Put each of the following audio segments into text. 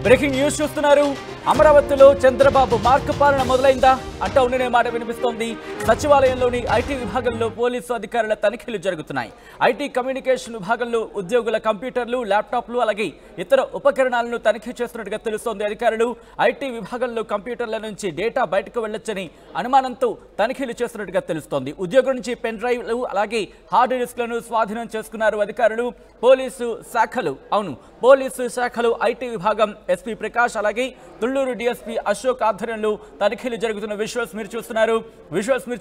Breaking news చూస్తున్నారు. అమరావతిలో Chandrababu mark పాలన మొదలైందా అంటూ ఉండనే మాట వినిపిస్తోంది. సచివాలయంలోని ఐటీ విభాగంలో పోలీసు అధికారుల తనిఖీలు జరుగుతున్నాయి. ఐటీ కమ్యూనికేషన్ విభాగంలో ఉద్యోగుల కంప్యూటర్లు, ల్యాప్టాప్లు అలాగే ఇతర ఉపకరణాలను తనిఖీ చేస్తున్నట్టుగా తెలుస్తోంది. అధికారులు ఐటీ విభాగంలో కంప్యూటర్ల నుంచి డేటా బయటకు వెళ్లొచ్చని అనుమానంతో తనిఖీలు చేస్తున్నట్టుగా తెలుస్తోంది. ఉద్యోగుల నుంచి పెన్ డ్రైవ్లు అలాగే హార్డ్ డిస్క్లను స్వాధీనం చేసుకున్నారు అధికారులు. పోలీసు శాఖలు ఐటీ విభాగం ఎస్పీ ప్రకాష్ అలాగే తుళ్లూరు డీఎస్పీ అశోక్ ఆధ్వర్యంలో తనిఖీలు జరుగుతున్న విజువల్స్ మీరు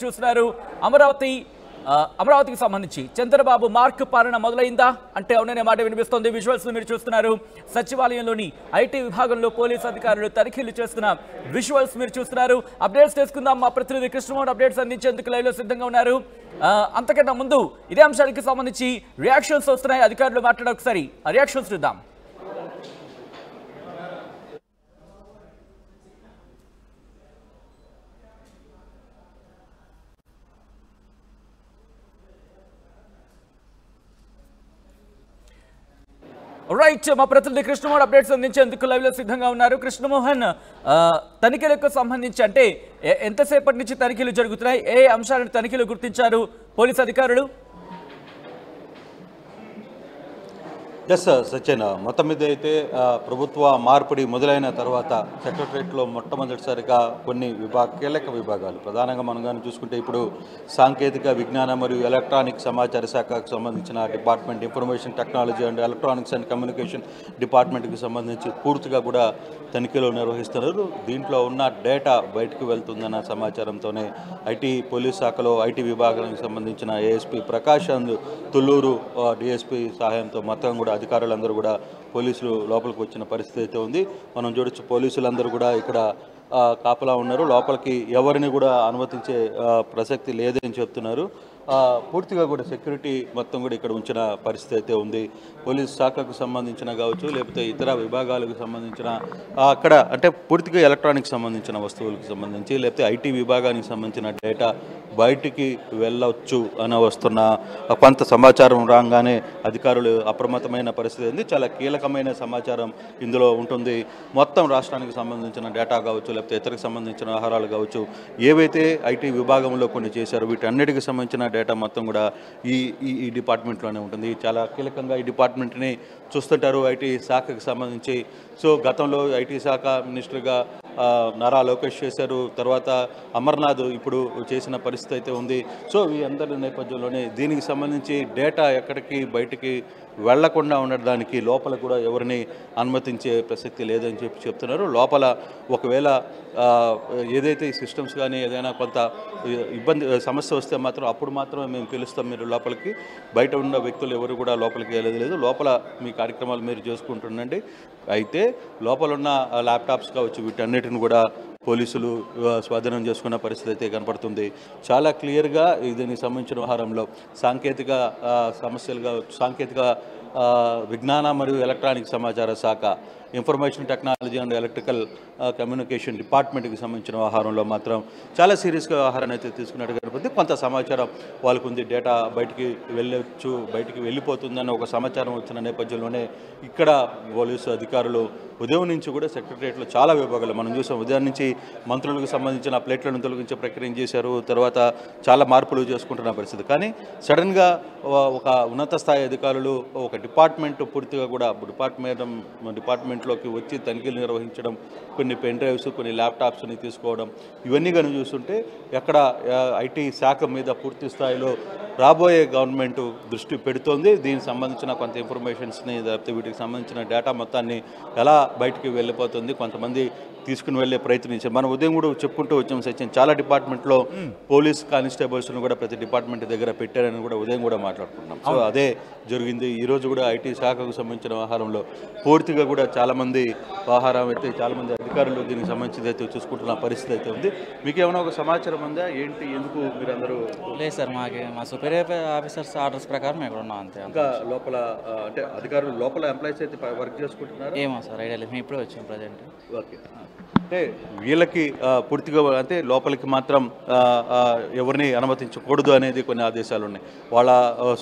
చూస్తున్నారు. అమరావతికి సంబంధించి చంద్రబాబు మార్క్ పాలన మొదలైందా అంటే అవుననే మాట వినిపిస్తోంది. విజువల్స్ మీరు చూస్తున్నారు. సచివాలయంలోని ఐటీ విభాగంలో పోలీసు అధికారులు తనిఖీలు చేస్తున్న విజువల్స్ మీరు చూస్తున్నారు. అప్డేట్స్ తెలుసుకుందాం. మా ప్రతినిధి కృష్ణమోహన్ అప్డేట్స్ అందించేందుకు లైవ్ లో సిద్ధంగా ఉన్నారు. అంతకన్నా ముందు ఇదే అంశానికి సంబంధించి రియాక్షన్స్ వస్తున్నాయి. అధికారులు మాట్లాడే ఒకసారి ఆ రియాక్షన్స్ చూద్దాం. రైట్, మా ప్రతినిధి కృష్ణమోహన్ అప్డేట్స్ అందించేందుకు లైవ్ లో సిద్ధంగా ఉన్నారు. కృష్ణమోహన్, తనిఖీలకు సంబంధించి అంటే ఎంతసేపటి నుంచి తనిఖీలు జరుగుతున్నాయి? ఏ అంశాలను తనిఖీలు గుర్తించారు పోలీసు అధికారులు? ఎస్ సత్యన, మొత్తం మీద అయితే ప్రభుత్వ మార్పిడి మొదలైన తర్వాత సెక్రటరేట్లో మొట్టమొదటిసారిగా కొన్ని కీలక విభాగాలు ప్రధానంగా మనం కానీ చూసుకుంటే ఇప్పుడు సాంకేతిక విజ్ఞాన మరియు ఎలక్ట్రానిక్ సమాచార శాఖకు సంబంధించిన department, information technology and electronics and communication డిపార్ట్మెంట్కి సంబంధించి పూర్తిగా కూడా తనిఖీలు నిర్వహిస్తున్నారు. దీంట్లో ఉన్న డేటా బయటకు వెళ్తుందన్న సమాచారంతోనే పోలీస్ శాఖలో ఐటీ విభాగానికి సంబంధించిన ASP Prakash and Thullur DSP సహాయంతో మొత్తం కూడా అధికారులందరూ కూడా పోలీసులు లోపలికి వచ్చిన పరిస్థితి అయితే ఉంది. మనం చూడొచ్చు, పోలీసులందరూ కూడా ఇక్కడ కాపలా ఉన్నారు. లోపలికి ఎవరిని కూడా అనుమతించే ప్రసక్తి లేదని చెప్తున్నారు. పూర్తిగా కూడా సెక్యూరిటీ మొత్తం కూడా ఇక్కడ ఉంచిన పరిస్థితి అయితే ఉంది. పోలీస్ శాఖకు సంబంధించిన కావచ్చు, లేకపోతే ఇతర విభాగాలకు సంబంధించిన అక్కడ అంటే పూర్తిగా ఎలక్ట్రానిక్స్ సంబంధించిన వస్తువులకు సంబంధించి, లేకపోతే ఐటీ విభాగానికి సంబంధించిన డేటా బయటికి వెళ్ళొచ్చు అని వస్తున్న కొంత సమాచారం రాగానే అధికారులు అప్రమత్తమైన పరిస్థితి ఉంది. చాలా కీలకమైన సమాచారం ఇందులో ఉంటుంది. మొత్తం రాష్ట్రానికి సంబంధించిన డేటా కావచ్చు, లేకపోతే ఇతరకు సంబంధించిన ఆహారాలు కావచ్చు, ఏవైతే ఐటీ విభాగంలో కొన్ని చేశారో వీటన్నిటికి సంబంధించిన డేటా మొత్తం కూడా ఈ డిపార్ట్మెంట్లోనే ఉంటుంది. చాలా కీలకంగా ఈ డిపార్ట్మెంట్ని చూస్తుంటారు ఐటీ శాఖకు సంబంధించి. సో గతంలో ఐటీ శాఖ మినిస్టర్గా నారా లోకేష్ చేశారు. తర్వాత అమర్నాథ్ ఇప్పుడు చేసిన పరిస్థితి అయితే ఉంది. సో ఈ అందరి నేపథ్యంలోనే దీనికి సంబంధించి డేటా ఎక్కడికి బయటికి వెళ్లకుండా ఉండడానికి లోపల కూడా ఎవరిని అనుమతించే ప్రసక్తి లేదని చెప్తున్నారు. లోపల ఒకవేళ ఏదైతే సిస్టమ్స్ కానీ ఏదైనా కొంత సమస్య వస్తే మాత్రం అప్పుడు మాత్రమే మేము పిలుస్తాం మీరు లోపలికి, బయట ఉన్న వ్యక్తులు ఎవరు కూడా లోపలికి వెళ్ళేది లేదు, లోపల మీ కార్యక్రమాలు మీరు చేసుకుంటుండండి. అయితే లోపల ఉన్న ల్యాప్టాప్స్ కావచ్చు వీటన్నిటిని కూడా పోలీసులు స్వాధీనం చేసుకున్న పరిస్థితి అయితే కనపడుతుంది. చాలా క్లియర్గా దీనికి సంబంధించిన వ్యవహారంలో సాంకేతిక సమస్యలుగా సాంకేతిక విజ్ఞాన మరియు ఎలక్ట్రానిక్ సమాచార శాఖ, information technology and electrical communication డిపార్ట్మెంట్కి సంబంధించిన వ్యవహారంలో మాత్రం చాలా సీరియస్గా వ్యవహారాన్ని అయితే తీసుకున్నట్టు కనపడుతుంది. కొంత సమాచారం వాళ్ళకు ఉంది, డేటా బయటికి వెళ్ళిపోతుందన్న ఒక సమాచారం వచ్చిన నేపథ్యంలోనే ఇక్కడ పోలీసు అధికారులు ఉదయం నుంచి కూడా సెక్రటరియట్లో చాలా విభాగాలు మనం చూసాం. ఉదయం నుంచి మంత్రులకు సంబంధించిన ప్లేట్లను తొలగించే ప్రక్రియ చేశారు. తర్వాత చాలా మార్పులు చేసుకుంటున్న పరిస్థితి. కానీ సడన్గా ఒక ఉన్నత స్థాయి అధికారులు ఒక డిపార్ట్మెంట్ పూర్తిగా కూడా డిపార్ట్మెంట్లోకి వచ్చి తనిఖీలు నిర్వహించడం, కొన్ని పెన్ డ్రైవ్స్, కొన్ని ల్యాప్టాప్స్ని తీసుకోవడం, ఇవన్నీ కానీ చూస్తుంటే ఎక్కడ ఐటీ శాఖ మీద పూర్తి స్థాయిలో రాబోయే గవర్నమెంట్ దృష్టి పెడుతోంది. దీనికి సంబంధించిన కొంత ఇన్ఫర్మేషన్స్ని, లేకపోతే వీటికి సంబంధించిన డేటా మొత్తాన్ని ఎలా బయటికి వెళ్ళిపోతుంది, కొంతమంది తీసుకుని వెళ్ళే ప్రయత్నించారు. మనం ఉదయం కూడా చెప్పుకుంటూ వచ్చాం సత్యం, చాలా డిపార్ట్మెంట్లో పోలీస్ కానిస్టేబుల్స్ను కూడా ప్రతి డిపార్ట్మెంట్ దగ్గర పెట్టారని కూడా ఉదయం కూడా మాట్లాడుకుంటున్నాం. సో అదే జరిగింది. ఈరోజు కూడా ఐటీ శాఖకు సంబంధించిన వ్యవహారంలో పూర్తిగా కూడా చాలామంది చాలామంది అధికారులు దీనికి సంబంధించి అయితే చూసుకుంటున్న పరిస్థితి అయితే ఉంది. మీకు ఏమైనా ఒక సమాచారం ఉందా ఏంటి, ఎందుకు మీరు అందరూ? లేదు సార్, మా సుపీరియర్ ఆఫీసర్స్ ఆర్డర్స్ ప్రకారం ఇక్కడ ఉన్నాం అంతే. ఇంకా లోపల అంటే అధికారులు లోపల ఎంప్లాయీస్ అయితే వర్క్ చేసుకుంటున్నారు? ఏమో సార్, ఐడియా లేదు, మేము ఇప్పుడే వచ్చాం ప్రజెంట్. ఓకే, అంటే వీళ్ళకి పూర్తిగా అంటే లోపలికి మాత్రం ఎవరిని అనుమతించకూడదు అనేది కొన్ని ఆదేశాలు ఉన్నాయి. వాళ్ళ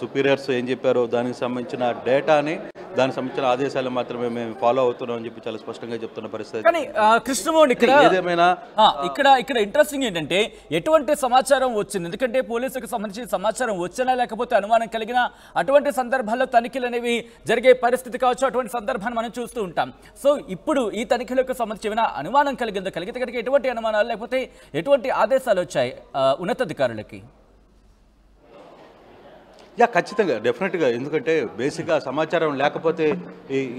సుపీరియర్స్ ఏం చెప్పారో దానికి సంబంధించిన డేటాని దానికి సంబంధించిన ఆదేశాలు మాత్రమే మేము ఫాలో అవుతున్నాం అని చెప్పి చాలా స్పష్టంగా చెప్తున్న పరిస్థితి. కానీ కృష్ణమోహన్ ఏదేమైనా ఇక్కడ ఇంట్రెస్టింగ్ ఏంటంటే ఎటువంటి సమాచారం వచ్చింది, ఎందుకంటే పోలీసులకు సంబంధించిన సమాచారం వచ్చినా లేకపోతే అనుమానం కలిగిన అటువంటి సందర్భాల్లో తనిఖీలు అనేవి జరిగే పరిస్థితి కావచ్చు, అటువంటి సందర్భాన్ని మనం చూస్తూ ఉంటాం. సో ఇప్పుడు ఈ తనిఖీలకు సంబంధించి ఏమైనా అనుమానం కలిగితే కనుక ఎటువంటి అనుమానాలు లేకపోతే ఎటువంటి ఆదేశాలు వచ్చాయి ఉన్నతాధికారులకి? ఖచ్చితంగా డెఫినెట్గా, ఎందుకంటే బేసిక్గా సమాచారం లేకపోతే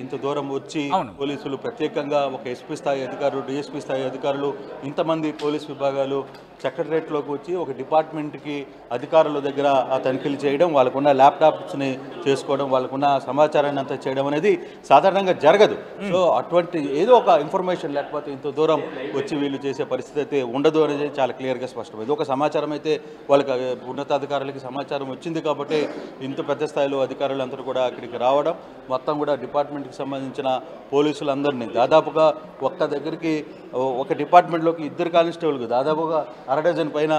ఇంత దూరం వచ్చి పోలీసులు ప్రత్యేకంగా ఒక ఎస్పీ స్థాయి అధికారులు, డిఎస్పీ స్థాయి అధికారులు, ఇంతమంది పోలీస్ విభాగాలు సెక్రటరేట్లోకి వచ్చి ఒక డిపార్ట్మెంట్కి అధికారుల దగ్గర ఆ తనిఖీలు చేయడం, వాళ్ళకున్న ల్యాప్టాప్స్ని చేసుకోవడం, వాళ్ళకున్న సమాచారాన్ని అంతా చేయడం అనేది సాధారణంగా జరగదు. సో అటువంటి ఏదో ఒక ఇన్ఫర్మేషన్ లేకపోతే ఇంత దూరం వచ్చి వీళ్ళు చేసే పరిస్థితి అయితే ఉండదు అనేది చాలా క్లియర్గా స్పష్టమైంది. ఒక సమాచారం అయితే వాళ్ళకి ఉన్నతాధికారులకి సమాచారం వచ్చింది కాబట్టి ఇంత పెద్ద స్థాయిలో అధికారులు అందరూ కూడా అక్కడికి రావడం, మొత్తం కూడా డిపార్ట్మెంట్కి సంబంధించిన పోలీసులందరినీ దాదాపుగా ఒక్క దగ్గరికి ఒక డిపార్ట్మెంట్లోకి 2 కానిస్టేబుల్కి దాదాపుగా 1/2 డజన్ పైన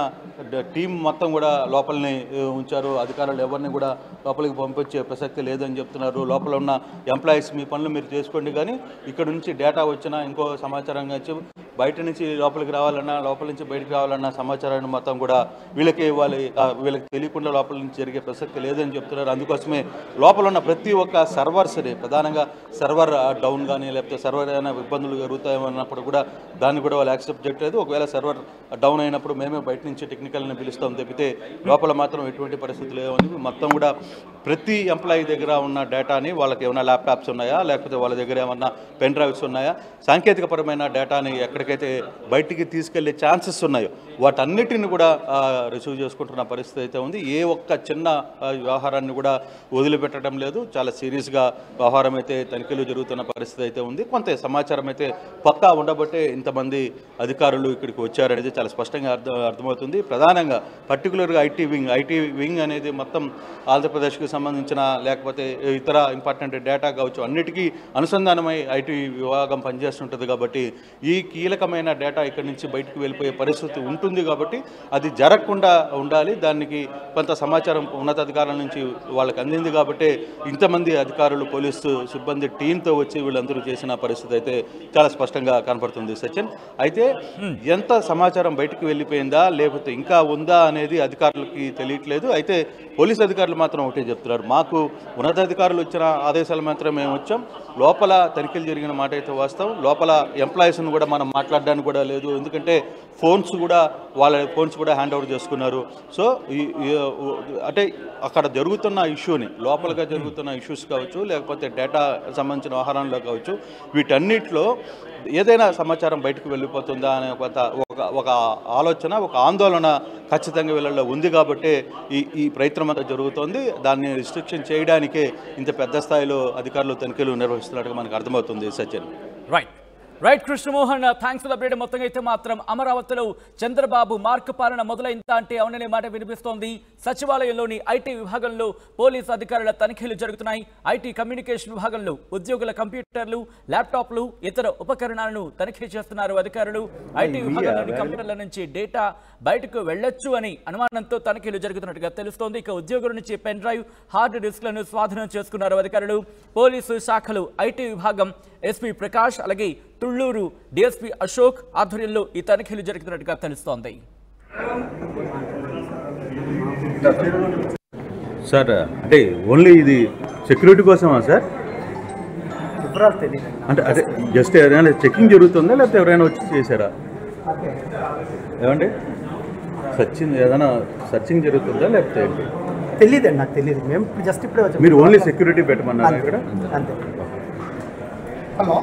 టీం మొత్తం కూడా లోపలని ఉంచారు. అధికారులు ఎవరిని కూడా లోపలికి పంపించే ప్రసక్తి లేదని చెప్తున్నారు. లోపల ఉన్న ఎంప్లాయీస్ మీ పనులు మీరు చేసుకోండి, కానీ ఇక్కడ నుంచి డేటా వచ్చినా ఇంకో సమాచారం వచ్చి బయట నుంచి లోపలికి రావాలన్నా, లోపల నుంచి బయటకు రావాలన్నా సమాచారాన్ని మొత్తం కూడా వీళ్ళకే ఇవ్వాలి, వీళ్ళకి తెలియకుండా లోపల నుంచి జరిగే ప్రసక్తి లేదని చెప్తున్నారు. అందుకోసమే లోపల ఉన్న ప్రతి ఒక్క సర్వర్స్ని, ప్రధానంగా సర్వర్ డౌన్ కానీ లేకపోతే సర్వర్ అయినా ఇబ్బందులు జరుగుతాయన్నప్పుడు కూడా దాన్ని కూడా వాళ్ళు యాక్సెప్ట్ చేయట్లేదు. ఒకవేళ సర్వర్ డౌన్ అయినప్పుడు మేమే బయట నుంచి టెక్నికల్ని పిలుస్తాం తప్పితే లోపల మాత్రం ఎటువంటి పరిస్థితులు లేవని మొత్తం కూడా ప్రతి ఎంప్లాయీ దగ్గర ఉన్న డేటాని, వాళ్ళకి ఏమైనా ల్యాప్టాప్స్ ఉన్నాయా లేకపోతే వాళ్ళ దగ్గర ఏమన్నా పెన్ డ్రైవ్స్ ఉన్నాయా, సాంకేతికపరమైన డేటాని ఎక్కడికైతే బయటికి తీసుకెళ్లే ఛాన్సెస్ ఉన్నాయో వాటన్నిటిని కూడా రిసీవ్ చేసుకుంటున్న పరిస్థితి అయితే ఉంది. ఏ ఒక్క చిన్న వ్యవహారాన్ని కూడా వదిలిపెట్టడం లేదు. చాలా సీరియస్గా వ్యవహారం అయితే తనిఖీలు జరుగుతున్న పరిస్థితి అయితే ఉంది. కొంత సమాచారం అయితే పక్కా ఉండబట్టే ఇంతమంది అధికారులు ఇక్కడికి వచ్చారనేది చాలా స్పష్టంగా అర్థమవుతుంది. ప్రధానంగా పర్టికులర్గా ఐటీ వింగ్ అనేది మొత్తం ఆంధ్రప్రదేశ్కి సంబంధించిన లేకపోతే ఇతర ఇంపార్టెంట్ డేటా కావచ్చు అన్నిటికీ అనుసంధానమై ఐటీ విభాగం పనిచేస్తుంటుంది కాబట్టి ఈ కీలకమైన డేటా ఇక్కడి నుంచి బయటకు వెళ్ళిపోయే పరిస్థితి ఉంటుంది కాబట్టి అది జరగకుండా ఉండాలి. దానికి కొంత సమాచారం ఉన్నతాధికారుల నుంచి వాళ్ళకి అందింది కాబట్టి ఇంతమంది అధికారులు, పోలీసు సిబ్బంది టీంతో వచ్చి వీళ్ళందరూ చేసిన పరిస్థితి అయితే చాలా స్పష్టంగా కనపడుతుంది సచిన్. అయితే ఎంత సమాచారం బయటకు వెళ్ళిపోయిందా లేకపోతే ఇంకా ఉందా అనేది అధికారులకి తెలియట్లేదు. అయితే పోలీసు అధికారులు మాత్రం ఒకటే చెప్తున్నారు, మాకు ఉన్నతాధికారులు ఇచ్చిన ఆదేశాలు మాత్రం మేము వచ్చాం, లోపల తనిఖీలు జరిగిన మాట అయితే వాస్తవం. లోపల ఎంప్లాయీస్ని కూడా మనం మాట్లాడడానికి కూడా లేదు, ఎందుకంటే వాళ్ళ ఫోన్స్ కూడా హ్యాండ్ ఓవర్ చేసుకున్నారు. సో అంటే అక్కడ జరుగుతున్న ఇష్యూని, లోపలగా జరుగుతున్న ఇష్యూస్ కావచ్చు లేకపోతే డేటా సంబంధించిన వ్యవహారంలో కావచ్చు, వీటన్నిటిలో ఏదైనా సమాచారం బయటకు వెళ్ళిపోతుందా అనే ఒక ఆలోచన, ఒక ఆందోళన ఖచ్చితంగా వీళ్ళలో ఉంది కాబట్టి ఈ ప్రయత్నం అంతా జరుగుతోంది. దాన్ని రిస్ట్రిక్షన్ చేయడానికే ఇంత పెద్ద స్థాయిలో అధికారులు తనిఖీలు నిర్వహిస్తున్నట్టుగా మనకు అర్థమవుతుంది Sachin. Right Krishnamohan, thanks for the update. మొత్తంగా అయితే మాత్రం అమరావతిలో చంద్రబాబు మార్క్ పాలన మొదలైందా అంటే అవుననే మాట వినిపిస్తోంది. సచివాలయంలోని ఐటీ విభాగంలో పోలీసు అధికారుల తనిఖీలు జరుగుతున్నాయి. ఐటీ కమ్యూనికేషన్ విభాగంలో ఉద్యోగుల కంప్యూటర్లు, ల్యాప్టాప్లు, ఇతర ఉపకరణాలను తనిఖీ చేస్తున్నారు అధికారులు. ఐటీ విభాగంలోని కంప్యూటర్ల నుంచి డేటా బయటకు వెళ్లొచ్చు అని అనుమానంతో తనిఖీలు జరుగుతున్నట్టుగా తెలుస్తోంది. ఇక ఉద్యోగుల నుంచి పెన్ డ్రైవ్, హార్డ్ డిస్క్లను స్వాధీనం చేసుకున్నారు అధికారులు. పోలీసు శాఖలు, ఐటీ విభాగం, ఎస్పీ ప్రకాష్ అలాగే తుళ్లూరు డిఎస్పీ అశోక్ ఆధ్వర్యంలో ఈ తనిఖీలు జరుగుతున్నట్టుగా తెలుస్తోంది. సార్ అంటే ఓన్లీ ఇది సెక్యూరిటీ కోసమా సార్? అంటే అదే జస్ట్ ఏదైనా చెకింగ్ జరుగుతుందా లేకపోతే ఎవరైనా వచ్చి చేశారా? ఏమండి ఏదైనా సర్చింగ్ జరుగుతుందా లేకపోతే ఏంటి తెలియదండి, నాకు తెలియదు. మేము జస్ట్ ఇప్పుడే వచ్చాము. మీరు ఓన్లీ సెక్యూరిటీ పెట్టమన్నారు ఇక్కడ? అంతే. హలో.